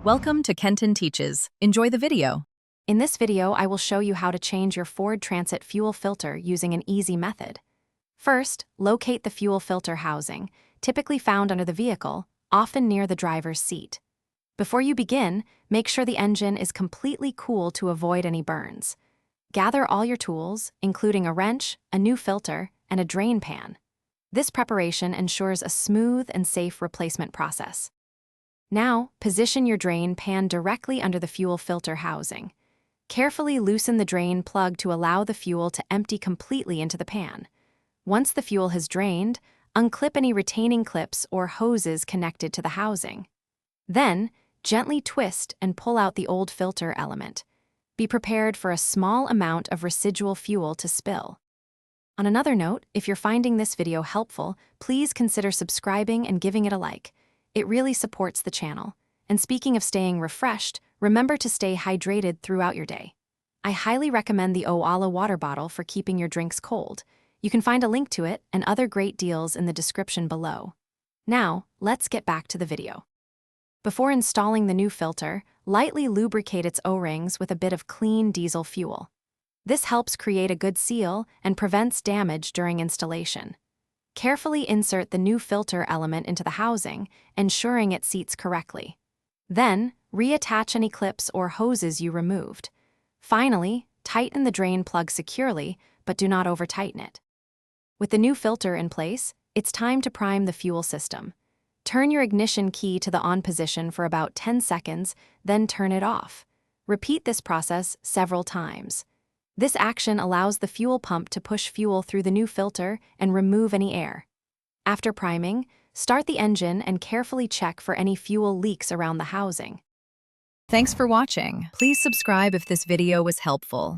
Welcome to Kenton Teaches. Enjoy the video. In this video, I will show you how to change your Ford Transit fuel filter using an easy method. First, locate the fuel filter housing, typically found under the vehicle, often near the driver's seat. Before you begin, make sure the engine is completely cool to avoid any burns. Gather all your tools, including a wrench, a new filter, and a drain pan. This preparation ensures a smooth and safe replacement process. Now, position your drain pan directly under the fuel filter housing. Carefully loosen the drain plug to allow the fuel to empty completely into the pan. Once the fuel has drained, unclip any retaining clips or hoses connected to the housing. Then, gently twist and pull out the old filter element. Be prepared for a small amount of residual fuel to spill. On another note, if you're finding this video helpful, please consider subscribing and giving it a like. It really supports the channel. And speaking of staying refreshed, remember to stay hydrated throughout your day. I highly recommend the Owala water bottle for keeping your drinks cold. You can find a link to it and other great deals in the description below. Now, let's get back to the video. Before installing the new filter, lightly lubricate its O-rings with a bit of clean diesel fuel. This helps create a good seal and prevents damage during installation. Carefully insert the new filter element into the housing, ensuring it seats correctly. Then, reattach any clips or hoses you removed. Finally, tighten the drain plug securely, but do not over-tighten it. With the new filter in place, it's time to prime the fuel system. Turn your ignition key to the on position for about 10 seconds, then turn it off. Repeat this process several times. This action allows the fuel pump to push fuel through the new filter and remove any air. After priming, start the engine and carefully check for any fuel leaks around the housing. Thanks for watching. Please subscribe if this video was helpful.